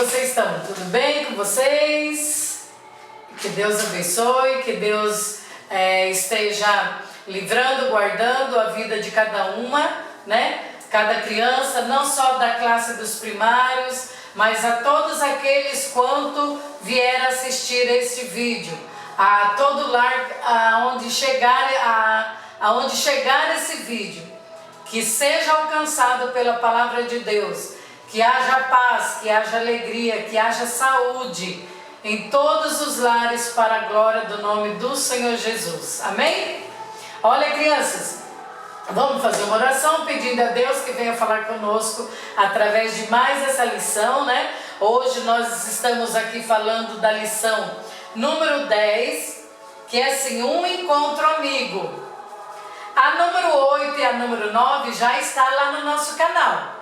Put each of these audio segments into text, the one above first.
vocês estão? Tudo bem com vocês? Que Deus abençoe, que Deus esteja livrando, guardando a vida de cada uma, né? Cada criança, não só da classe dos primários, mas a todos aqueles quanto vier assistir este vídeo, a todo lar aonde chegar esse vídeo, que seja alcançado pela palavra de Deus, que haja paz, que haja alegria, que haja saúde em todos os lares para a glória do nome do Senhor Jesus. Amém? Olha, crianças, vamos fazer uma oração pedindo a Deus que venha falar conosco através de mais essa lição, né? Hoje nós estamos aqui falando da lição número 10, que é assim, um encontro amigo. A número 8 e a número 9 já está lá no nosso canal.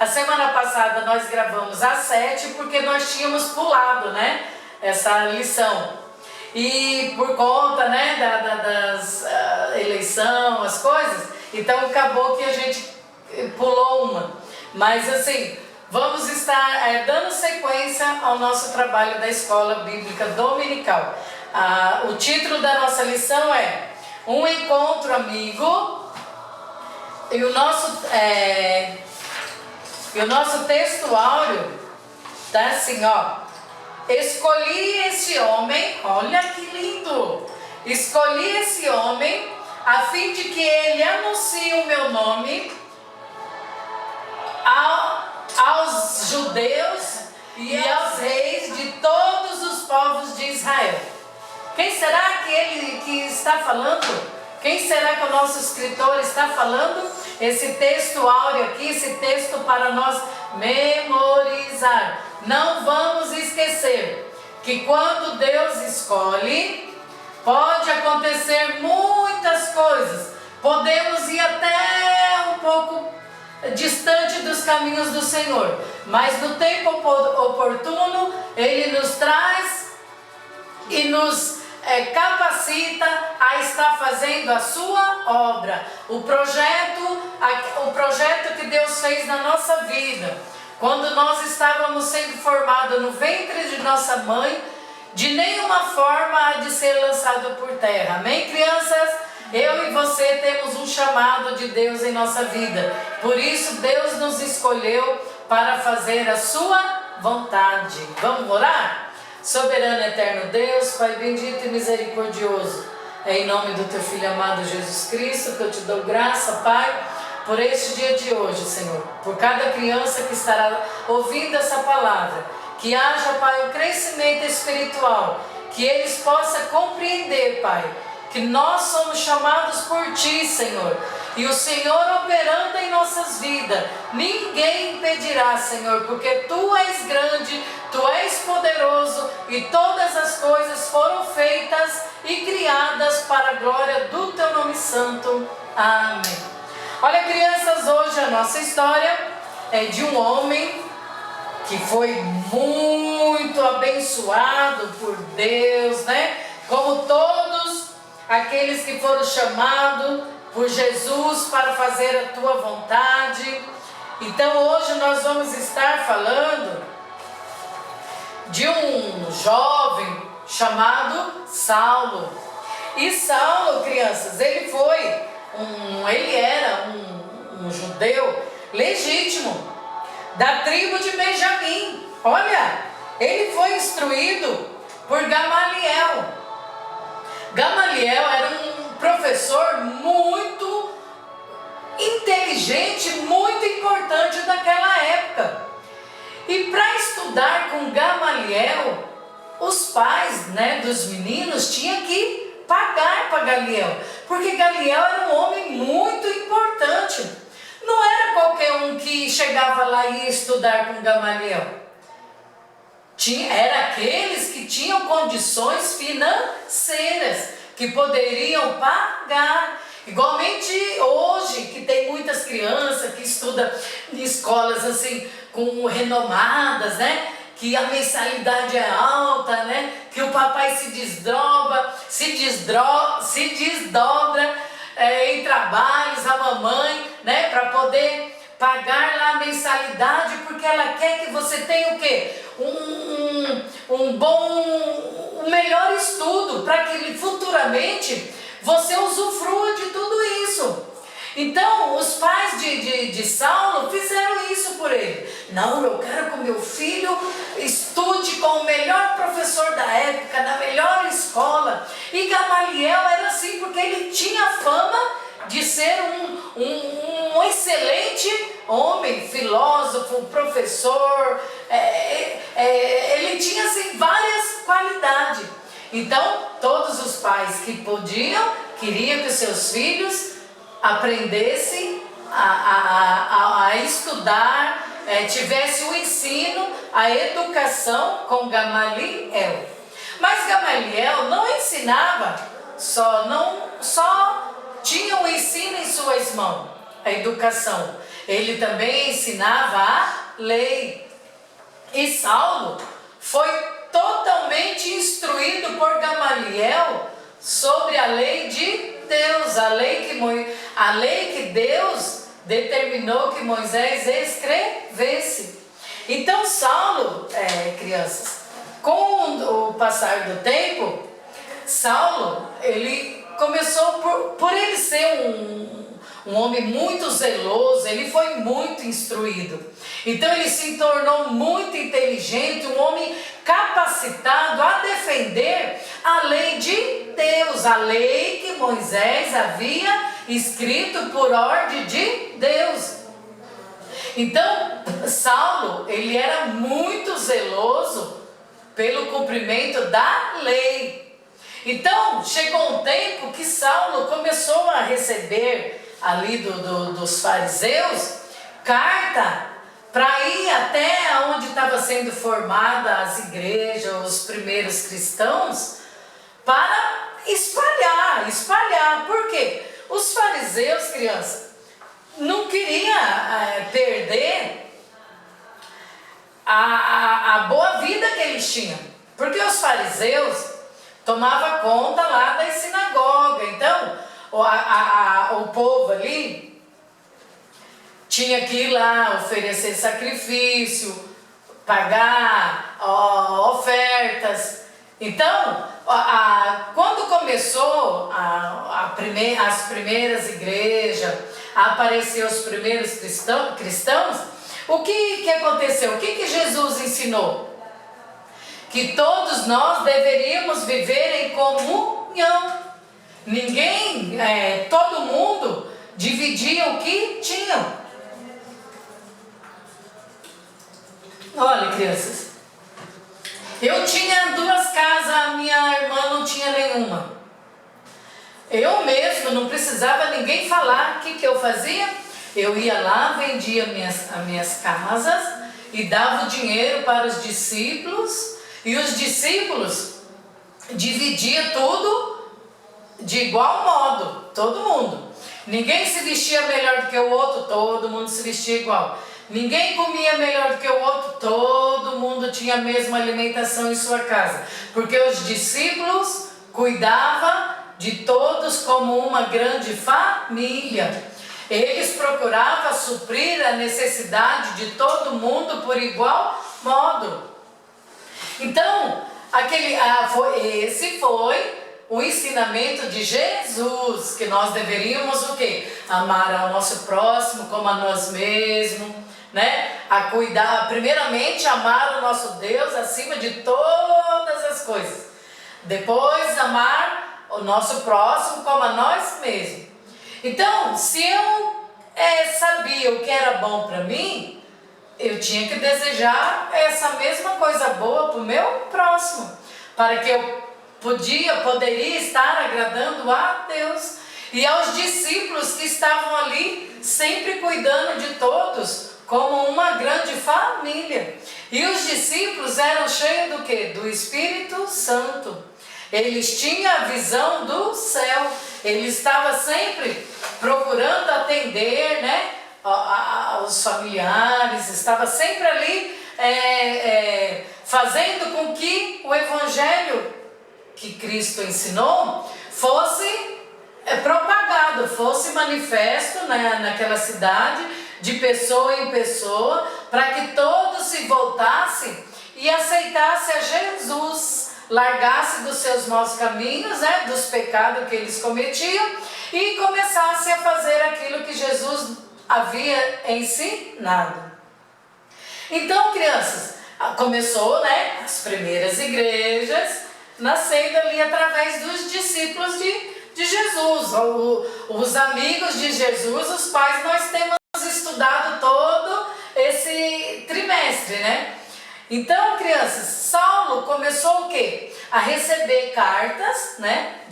A semana passada nós gravamos a 7 porque nós tínhamos pulado, né, essa lição. E por conta, né, das eleição, as coisas, então acabou que a gente pulou uma. Mas assim, vamos estar dando sequência ao nosso trabalho da Escola Bíblica Dominical. O título da nossa lição é Um Encontro Amigo. E o nosso texto áureo tá assim, ó. Escolhi esse homem, olha que lindo! Escolhi esse homem a fim de que ele anuncie o meu nome aos judeus e aos reis de todos os povos de Israel. Quem será que ele está falando? Quem será que o nosso escritor está falando? Esse texto áureo aqui, esse texto para nós memorizar. Não vamos esquecer que quando Deus escolhe, pode acontecer muitas coisas. Podemos ir até um pouco distante dos caminhos do Senhor, mas no tempo oportuno, Ele nos traz e nos capacita a estar fazendo a sua obra, o projeto que Deus fez na nossa vida. Quando nós estávamos sendo formados no ventre de nossa mãe, de nenhuma forma há de ser lançado por terra. Amém, crianças? Eu e você temos um chamado de Deus em nossa vida. Por isso Deus nos escolheu para fazer a sua vontade. Vamos orar? Soberano eterno Deus, Pai bendito e misericordioso, é em nome do Teu Filho amado Jesus Cristo que eu te dou graça, Pai, por este dia de hoje, Senhor, por cada criança que estará ouvindo essa palavra, que haja, Pai, um crescimento espiritual, que eles possam compreender, Pai, que nós somos chamados por Ti, Senhor, e o Senhor operando em nossas vidas, ninguém impedirá, Senhor, porque Tu és grande, Tu és poderoso e todas as coisas foram feitas e criadas para a glória do Teu nome santo. Amém. Olha, crianças, hoje a nossa história é de um homem que foi muito abençoado por Deus, né? Como todos aqueles que foram chamados por Jesus para fazer a tua vontade. Então hoje nós vamos estar falando de um jovem chamado Saulo. E Saulo, crianças, ele era um judeu legítimo da tribo de Benjamim. Olha, ele foi instruído por Gamaliel. Gamaliel era um professor muito inteligente, muito importante daquela época. E para estudar com Gamaliel, os pais, né, dos meninos tinham que pagar para Gamaliel, porque Gamaliel era um homem muito importante. Não era qualquer um que chegava lá e ia estudar com Gamaliel. Era aqueles que tinham condições financeiras, que poderiam pagar. Igualmente hoje, que tem muitas crianças que estudam em escolas assim, com renomadas, né? Que a mensalidade é alta, né? Que o papai se desdobra em trabalhos, a mamãe, né? Para poder pagar lá a mensalidade, porque ela quer que você tenha o quê? Um melhor estudo, para que futuramente você usufrua de tudo isso. Então, os pais de Saulo fizeram isso por ele. Não, eu quero que o meu filho estude com o melhor professor da época, na melhor escola. E Gamaliel era assim, porque ele tinha fama de ser um excelente homem, filósofo, professor. Ele tinha assim, várias qualidades. Então, todos os pais que podiam, queriam que seus filhos aprendesse a estudar, tivesse o ensino, a educação com Gamaliel. Mas Gamaliel não ensinava só tinha o ensino em suas mãos, a educação. Ele também ensinava a lei. E Saulo foi totalmente instruído por Gamaliel sobre a lei de Deus, a lei que Deus determinou que Moisés escrevesse. Então Saulo, crianças, com o passar do tempo, Saulo, ele começou por ele ser um homem muito zeloso, ele foi muito instruído. Então ele se tornou muito inteligente, um homem capacitado a defender a lei de Deus, a lei que Moisés havia escrito por ordem de Deus. Então, Saulo, ele era muito zeloso pelo cumprimento da lei. Então, chegou um tempo que Saulo começou a receber ali dos fariseus carta para ir até onde estava sendo formada as igrejas, os primeiros cristãos, para espalhar. Por quê? Os fariseus, crianças, não queriam perder a boa vida que eles tinham, porque os fariseus tomavam conta lá da sinagoga. Então o povo ali tinha que ir lá oferecer sacrifício, pagar ofertas. Então, quando começou as primeiras igrejas, a aparecer os primeiros cristãos, o que aconteceu? O que Jesus ensinou? Que todos nós deveríamos viver em comunhão. Todo mundo dividia o que tinham. Olha, crianças, eu tinha 2 casas, a minha irmã não tinha nenhuma. Eu mesmo não precisava ninguém falar. O que eu fazia? Eu ia lá, vendia as minhas casas e dava o dinheiro para os discípulos, e os discípulos dividiam tudo de igual modo, todo mundo. Ninguém se vestia melhor do que o outro, todo mundo se vestia igual. Ninguém comia melhor do que o outro, todo mundo tinha a mesma alimentação em sua casa, porque os discípulos cuidavam de todos como uma grande família. Eles procuravam suprir a necessidade de todo mundo por igual modo. Então, esse foi o ensinamento de Jesus, que nós deveríamos o quê? Amar ao nosso próximo como a nós mesmos, né? A cuidar, primeiramente amar o nosso Deus acima de todas as coisas. Depois amar o nosso próximo como a nós mesmos. Então, se eu sabia o que era bom para mim, eu tinha que desejar essa mesma coisa boa para o meu próximo, para que eu poderia estar agradando a Deus. E aos discípulos que estavam ali, sempre cuidando de todos, como uma grande família. E os discípulos eram cheios do quê? Do Espírito Santo. Eles tinham a visão do céu. Eles estavam sempre procurando atender, né, os familiares. Estavam sempre ali fazendo com que o Evangelho que Cristo ensinou fosse propagado, fosse manifesto naquela cidade, de pessoa em pessoa, para que todos se voltassem e aceitassem a Jesus, largassem dos seus maus caminhos, né, dos pecados que eles cometiam, e começassem a fazer aquilo que Jesus havia ensinado. Então, crianças, começou, né, as primeiras igrejas nascendo ali através dos discípulos de Jesus, os amigos de Jesus, os quais nós temos estudado todo esse trimestre, né? Então, crianças, Saulo começou o quê? A receber cartas, né,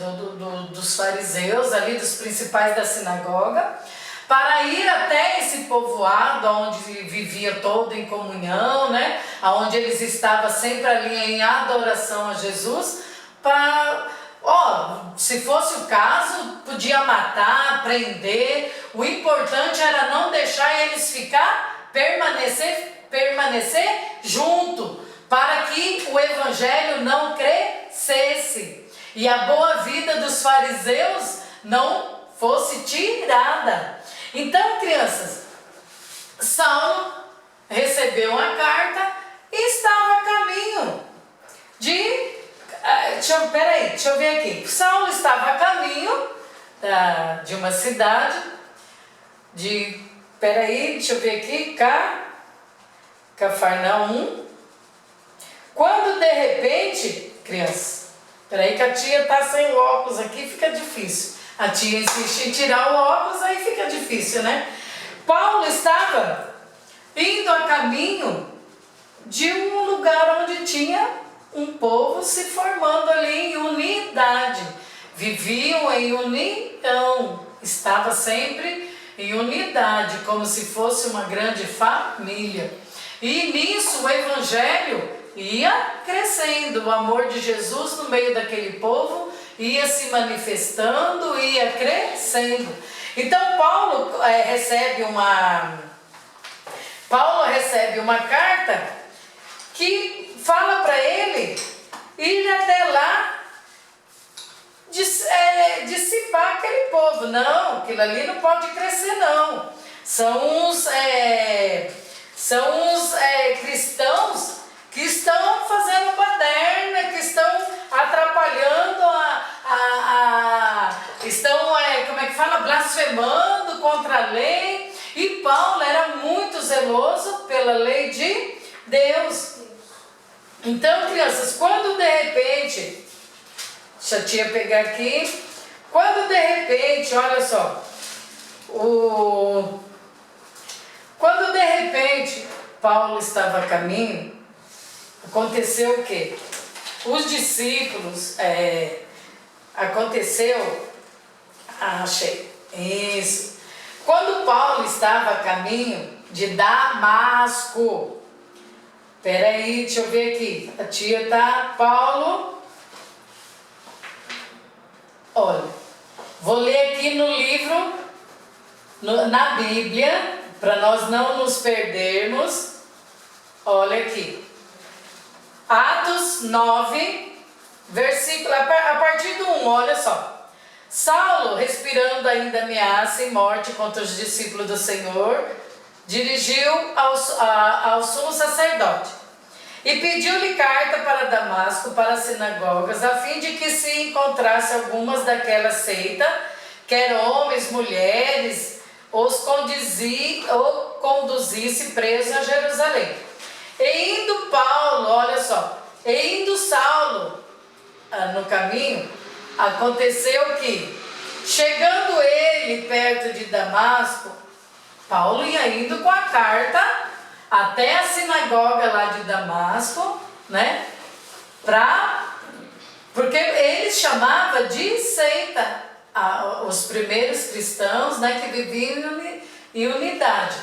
dos fariseus, ali dos principais da sinagoga, para ir até esse povoado onde vivia todo em comunhão, né, onde eles estavam sempre ali em adoração a Jesus, para, se fosse o caso, podia matar, prender, o importante era não deixar eles permanecer junto, para que o evangelho não crescesse e a boa vida dos fariseus não fosse tirada. Então, crianças, Saulo recebeu uma carta e estava a caminho de... deixa eu ver aqui. Saulo estava a caminho de uma cidade deixa eu ver aqui, Cafarnaum. Quando de repente, crianças, peraí que a tia está sem o óculos aqui, fica difícil. A tia insiste em tirar o óculos, aí fica difícil, né? Paulo estava indo a caminho de um lugar onde tinha um povo se formando ali em unidade. Viviam em união, estava sempre em unidade, como se fosse uma grande família. E nisso o evangelho ia crescendo, o amor de Jesus no meio daquele povo ia se manifestando, ia crescendo. Então Paulo recebe uma carta que fala para ele ir até lá dissipar aquele povo. Não, aquilo ali não pode crescer não. São os cristãos que estão fazendo baderna, que estão atrapalhando blasfemando contra a lei. E Paulo era muito zeloso pela lei de Deus. Então, crianças, quando de repente, deixa a tia pegar aqui, quando de repente, olha só, quando de repente Paulo estava a caminho, aconteceu o quê? Os discípulos, achei, isso. Quando Paulo estava a caminho de Damasco, peraí, deixa eu ver aqui, a tia tá, Paulo, olha, vou ler aqui no livro, na Bíblia, para nós não nos perdermos, olha aqui, Atos 9, versículo, a partir do 1, olha só. Saulo, respirando ainda ameaça e morte contra os discípulos do Senhor, dirigiu ao sumo sacerdote e pediu-lhe carta para Damasco, para as sinagogas, a fim de que se encontrasse algumas daquela seita, quer homens, mulheres, os conduzisse presos a Jerusalém. E indo Paulo, olha só, Saulo no caminho, aconteceu que, chegando ele perto de Damasco, Paulo ia indo com a carta até a sinagoga lá de Damasco, né? Porque eles chamavam de seita os primeiros cristãos, né, que viviam em unidade.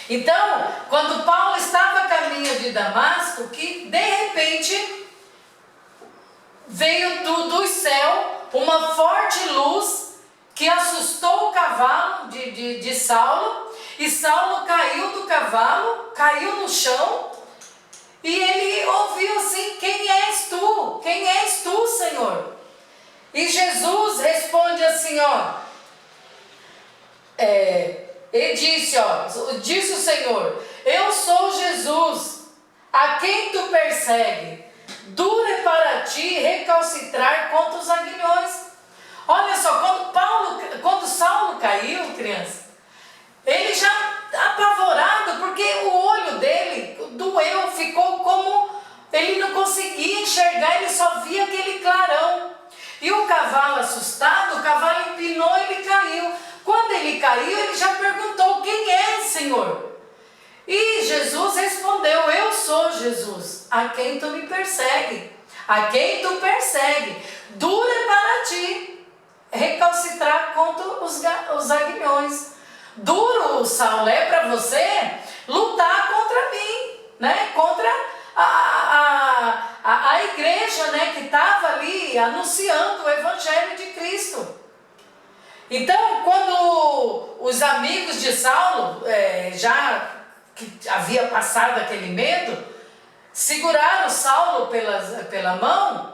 Então, quando Paulo estava a caminho de Damasco, que de repente veio do céu uma forte luz que assustou o cavalo de Saulo, e Saulo caiu do cavalo, caiu no chão, e ele ouviu assim: quem és tu? Quem és tu, Senhor? E Jesus responde assim, e disse, disse o Senhor: eu sou Jesus, a quem tu persegue. Duro é para ti recalcitrar contra os aguilhões. Olha só, quando Saulo caiu, criança, ele já apavorado, porque o olho dele doeu, ficou como, ele não conseguia enxergar, ele só via aquele clarão. E o cavalo assustado, o cavalo empinou e ele caiu. Quando ele caiu, ele já perguntou: quem é, Senhor? E Jesus respondeu: eu sou Jesus, a quem tu me persegue, a quem tu persegue. Duro é para ti recalcitrar contra os aguilhões. Duro, Saulo, é para você lutar contra mim, né? Contra a igreja, né? Que estava ali anunciando o Evangelho de Cristo. Então, quando os amigos de Saulo, já que havia passado aquele medo, seguraram Saulo pela mão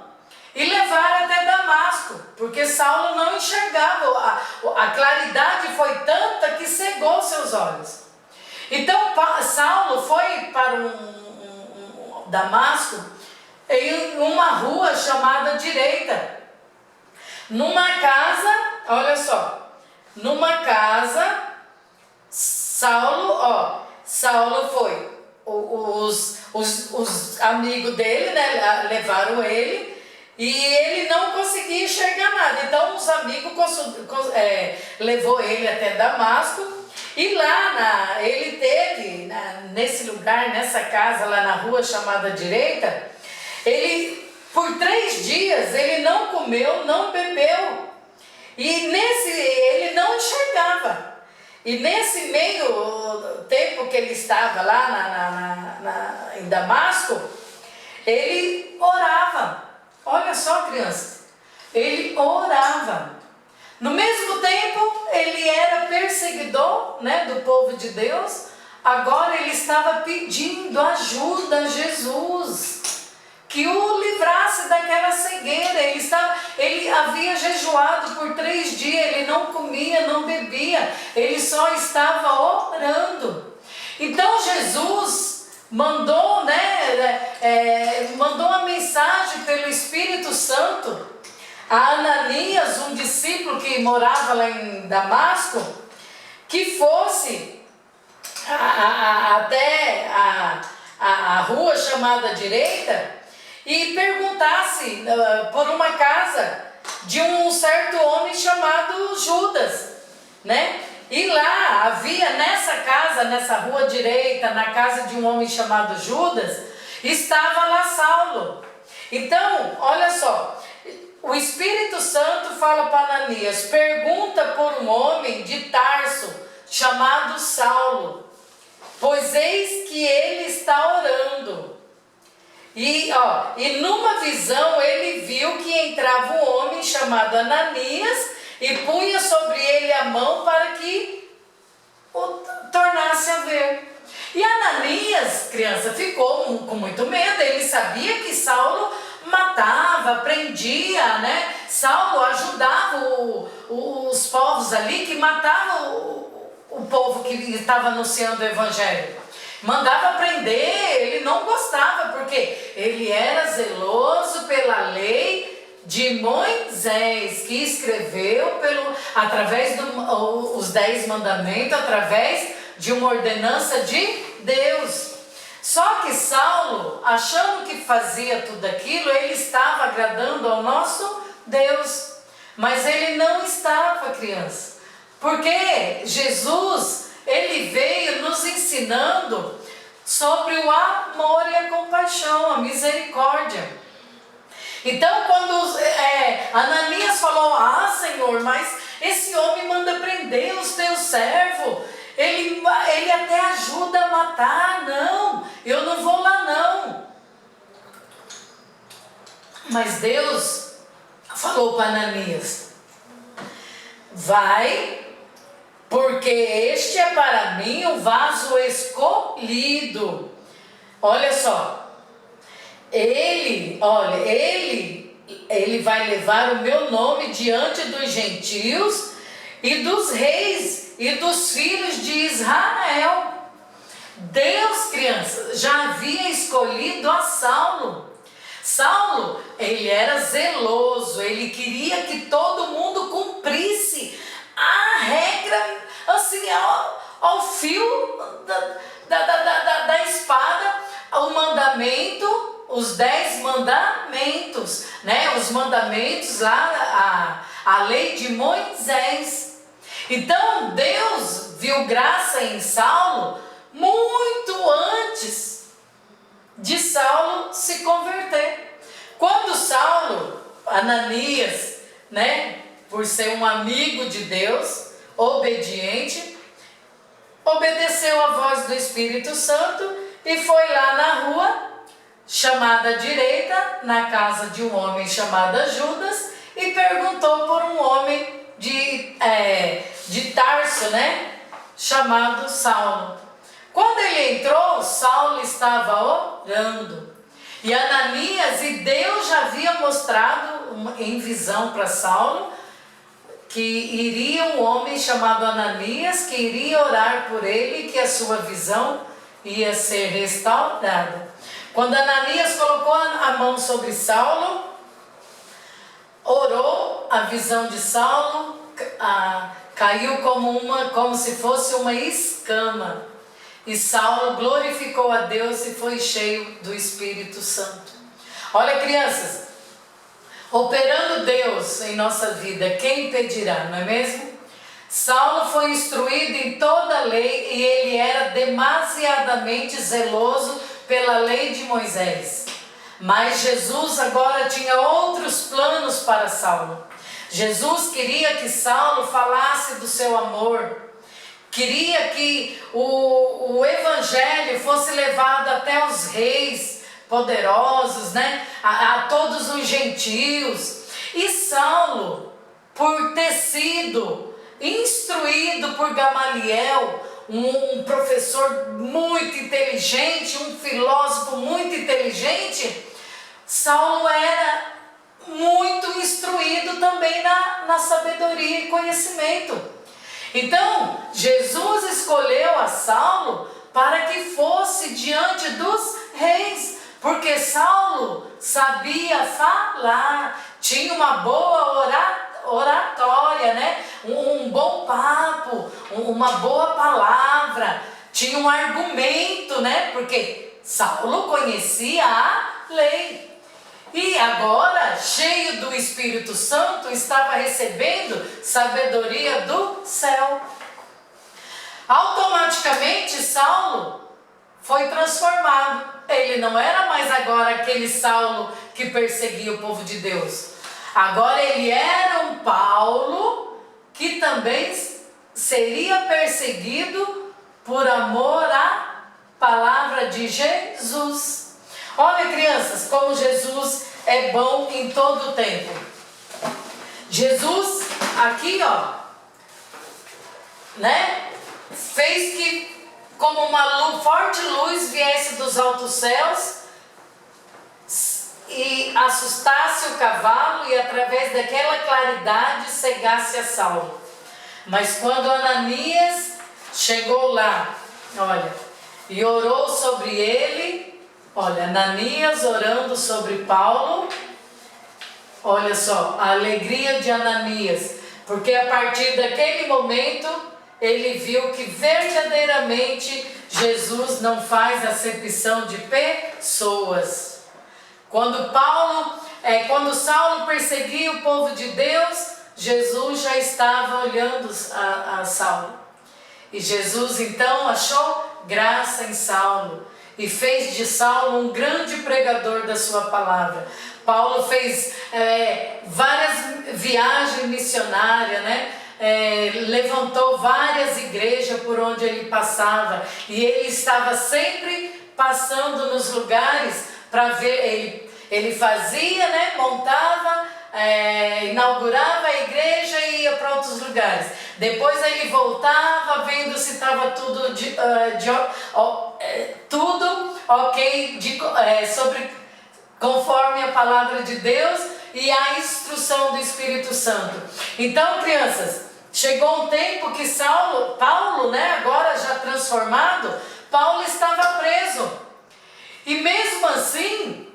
e levaram até Damasco, porque Saulo não enxergava, a claridade foi tanta que cegou seus olhos. Então Saulo foi para Damasco, em uma rua chamada Direita, numa casa, olha só, numa casa, Saulo foi, os amigos dele, né, levaram ele, e ele não conseguia enxergar nada. Então os amigos levou ele até Damasco, e lá ele teve, nesse lugar, nessa casa, lá na rua chamada Direita, ele, por 3 dias, ele não comeu, não bebeu, e ele não enxergava. E nesse meio tempo que ele estava lá em Damasco, ele orava. Olha só, crianças, ele orava. No mesmo tempo, ele era perseguidor, né, do povo de Deus. Agora ele estava pedindo ajuda a Jesus, que o livrasse daquela cegueira. Ele havia jejuado por 3 dias, ele não comia, não bebia, ele só estava orando. Então Jesus mandou, mandou uma mensagem pelo Espírito Santo a Ananias, um discípulo que morava lá em Damasco, que fosse até a rua chamada Direita e perguntasse por uma casa de um certo homem chamado Judas, né? E lá havia nessa rua Direita, na casa de um homem chamado Judas, estava lá Saulo. Então, olha só, o Espírito Santo fala para Ananias: pergunta por um homem de Tarso chamado Saulo, pois eis que ele está orando. E numa visão ele viu que entrava um homem chamado Ananias e punha sobre ele a mão para que o tornasse a ver. E Ananias, criança, ficou com muito medo. Ele sabia que Saulo matava, prendia, né? Saulo ajudava os povos ali que matavam o povo que estava anunciando o Evangelho. Mandava prender, ele não gostava, porque ele era zeloso pela lei de Moisés, que escreveu através dos 10 mandamentos, através de uma ordenança de Deus. Só que Saulo, achando que fazia tudo aquilo, ele estava agradando ao nosso Deus. Mas ele não estava, criança. Porque Jesus, ele veio nos ensinando sobre o amor e a compaixão, a misericórdia. Então, quando Ananias falou: Senhor, mas esse homem manda prender os teus servos, ele até ajuda a matar. Não, eu não vou lá não. Mas Deus falou para Ananias: vai, porque este é para mim o vaso escolhido. Olha só, ele vai levar o meu nome diante dos gentios e dos reis, e dos filhos de Israel. Deus, crianças, já havia escolhido a Saulo. Saulo, ele era zeloso, ele queria que todo mundo cumprisse a regra, assim, ao fio da espada, o mandamento, os 10 mandamentos, né? Os mandamentos lá, a lei de Moisés. Então Deus viu graça em Saulo muito antes de Saulo se converter. Quando Saulo, Ananias, né, por ser um amigo de Deus, obediente, obedeceu a voz do Espírito Santo e foi lá na rua chamada direita, na casa de um homem chamado Judas, e perguntou por um homem de Tarso, né, chamado Saulo. Quando ele entrou, Saulo estava orando. E Ananias, e Deus já havia mostrado em visão para Saulo que iria um homem chamado Ananias, que iria orar por ele, que a sua visão ia ser restaurada. Quando Ananias colocou a mão sobre Saulo, orou, a visão de Saulo caiu como se fosse uma escama. E Saulo glorificou a Deus e foi cheio do Espírito Santo. Olha, crianças, operando Deus em nossa vida, quem impedirá, não é mesmo? Saulo foi instruído em toda a lei e ele era demasiadamente zeloso pela lei de Moisés. Mas Jesus agora tinha outros planos para Saulo. Jesus queria que Saulo falasse do seu amor. Queria que o evangelho fosse levado até os reis poderosos, né? A todos os gentios. E Saulo, por ter sido instruído por Gamaliel, um professor muito inteligente, um filósofo muito inteligente, Saulo era muito instruído também na sabedoria e conhecimento. Então, Jesus escolheu a Saulo para que fosse diante dos reis, porque Saulo sabia falar, tinha uma boa oratória, né? Um bom papo, uma boa palavra, tinha um argumento, né? Porque Saulo conhecia a lei. E agora, cheio do Espírito Santo, estava recebendo sabedoria do céu. Automaticamente, Saulo foi transformado. Ele não era mais agora aquele Saulo que perseguia o povo de Deus. Agora ele era um Paulo que também seria perseguido por amor à palavra de Jesus. Olha, crianças, como Jesus é bom em todo o tempo. Jesus, aqui, ó, né, fez que como uma forte luz viesse dos altos céus e assustasse o cavalo e através daquela claridade cegasse a Saulo. Mas quando Ananias chegou lá, olha, e orou sobre ele, olha, Ananias orando sobre Paulo, olha só, a alegria de Ananias, porque a partir daquele momento ele viu que verdadeiramente Jesus não faz acepção de pessoas. Quando Saulo perseguia o povo de Deus, Jesus já estava olhando a Saulo. E Jesus então achou graça em Saulo e fez de Saulo um grande pregador da sua palavra. Paulo fez várias viagens missionárias, né? Levantou várias igrejas por onde ele passava. E ele estava sempre passando nos lugares para ver. Ele fazia, né? Montava, inaugurava a igreja e ia para outros lugares. Depois ele voltava vendo se estava tudo tudo ok, conforme a palavra de Deus e a instrução do Espírito Santo. Então, crianças, Chegou um tempo que Paulo, né, agora já transformado, Paulo estava preso. E mesmo assim,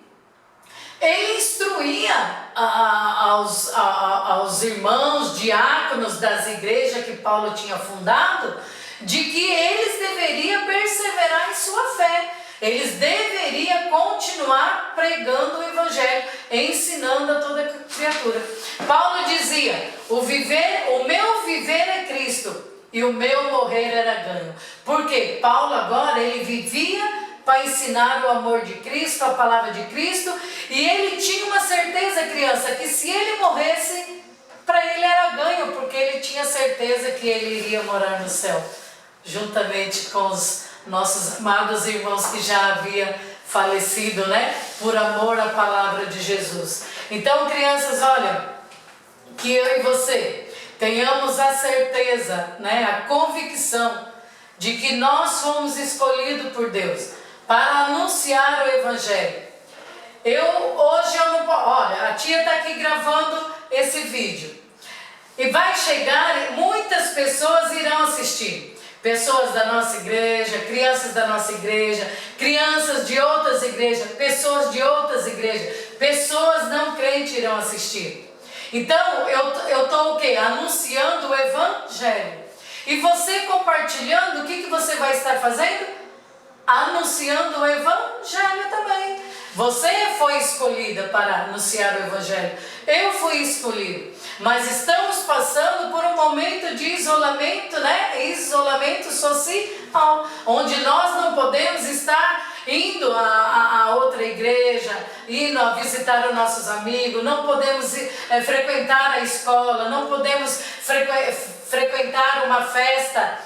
ele instruía aos irmãos diáconos das igrejas que Paulo tinha fundado, de que eles deveriam perseverar em sua fé. Eles deveriam continuar pregando o evangelho, ensinando a toda criatura. Paulo dizia: o meu viver é Cristo e o meu morrer era ganho. Porque Paulo agora ele vivia para ensinar o amor de Cristo, a palavra de Cristo, e ele tinha uma certeza, criança, que se ele morresse, para ele era ganho, porque ele tinha certeza que ele iria morar no céu, juntamente com os nossos amados irmãos que já haviam falecido, né, por amor à palavra de Jesus. Então, crianças, olha, que eu e você tenhamos a certeza, né, a convicção de que nós fomos escolhidos por Deus para anunciar o evangelho. Hoje eu não posso, olha, a tia está aqui gravando esse vídeo e vai chegar, muitas pessoas irão assistir. Pessoas da nossa igreja, crianças da nossa igreja, crianças de outras igrejas, pessoas de outras igrejas, pessoas não crentes irão assistir. Então, eu estou o quê? Anunciando o evangelho. E você compartilhando, o que você vai estar fazendo? Anunciando o evangelho também. Você foi escolhida para anunciar o evangelho. Eu fui escolhido. Mas estamos passando por um momento de isolamento, né? Isolamento social, onde nós não podemos estar indo a outra igreja, indo a visitar os nossos amigos, não podemos frequentar a escola, não podemos frequentar uma festa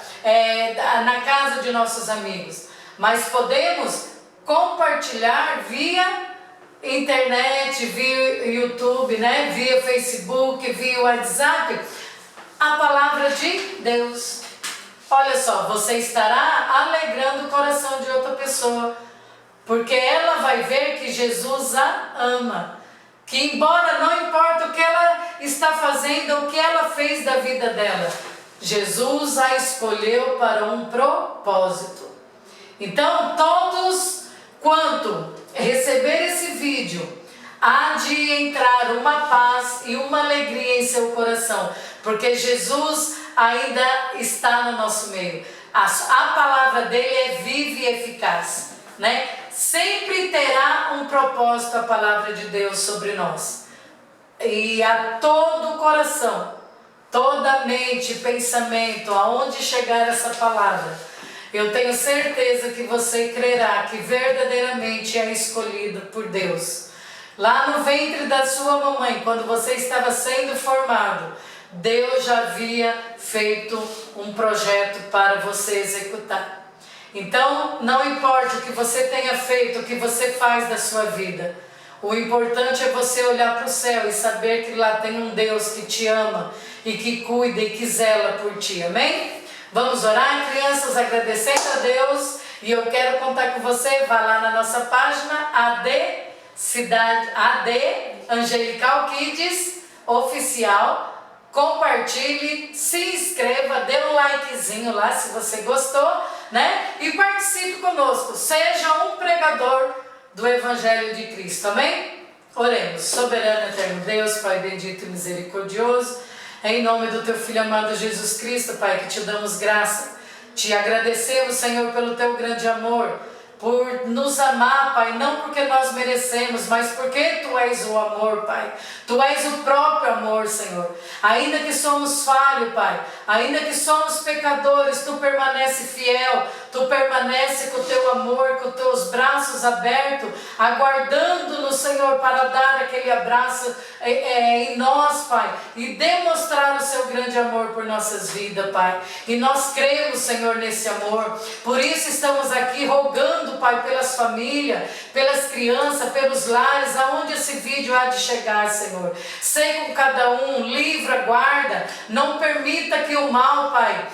na casa de nossos amigos, mas podemos compartilhar via internet, via YouTube, né? Via Facebook, via WhatsApp, a palavra de Deus. Olha só, você estará alegrando o coração de outra pessoa, porque ela vai ver que Jesus a ama, que embora não importa o que ela está fazendo, o que ela fez da vida dela, Jesus a escolheu para um propósito. Então todos quanto receber esse vídeo, há de entrar uma paz e uma alegria em seu coração, porque Jesus ainda está no nosso meio. A palavra dele é viva e eficaz, né? Sempre terá um propósito a palavra de Deus sobre nós. E a todo o coração, toda mente, pensamento, aonde chegar essa palavra, eu tenho certeza que você crerá que verdadeiramente é escolhido por Deus. Lá no ventre da sua mamãe, quando você estava sendo formado, Deus já havia feito um projeto para você executar. Então, não importa o que você tenha feito, o que você faz da sua vida, o importante é você olhar para o céu e saber que lá tem um Deus que te ama e que cuida e que zela por ti, amém? Vamos orar, crianças, agradecendo a Deus. E eu quero contar com você, vá lá na nossa página AD Angelical Kids Oficial, compartilhe, se inscreva, dê um likezinho lá se você gostou, né? E participe conosco, seja um pregador do Evangelho de Cristo, amém? Oremos. Soberano eterno Deus, Pai bendito e misericordioso, em nome do teu Filho amado Jesus Cristo, Pai, que te damos graça, te agradecemos, Senhor, pelo teu grande amor, por nos amar, Pai, não porque nós merecemos, mas porque Tu és o amor, Pai. Tu és o próprio amor, Senhor. Ainda que somos falhos, Pai, ainda que somos pecadores, Tu permanece fiel, Tu permanece com o Teu amor, com os Teus braços abertos, aguardando-nos, Senhor, para dar aquele abraço em nós, Pai, e demonstrar o Seu grande amor por nossas vidas, Pai. E nós cremos, Senhor, nesse amor. Por isso estamos aqui rogando, Pai, pelas famílias, pelas crianças, pelos lares, aonde esse vídeo há de chegar, Senhor. Sei com cada um, livra, guarda, não permita que o mal, Pai,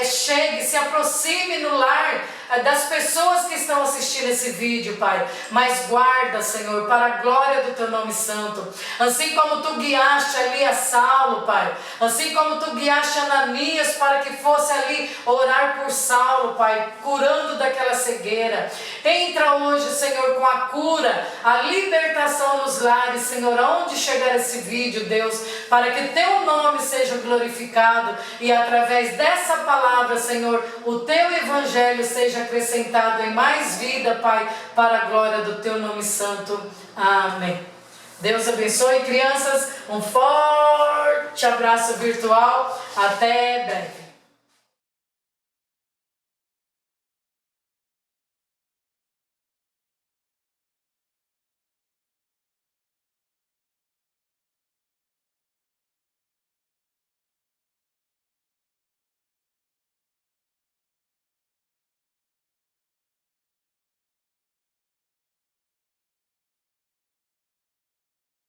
chegue, se aproxime no lar das pessoas que estão assistindo esse vídeo, Pai. Mas guarda, Senhor, para a glória do Teu nome santo. Assim como Tu guiaste ali a Saulo, Pai. Assim como Tu guiaste Ananias para que fosse ali orar por Saulo, Pai, curando daquela cegueira. Entra hoje, Senhor, com a cura, a libertação nos lares, Senhor, aonde chegar esse vídeo, Deus, para que Teu nome seja glorificado e através dessa palavra, Senhor, o Teu evangelho seja acrescentado em mais vida, Pai, para a glória do Teu nome santo. Amém. Deus abençoe, crianças. Um forte abraço virtual. Até breve.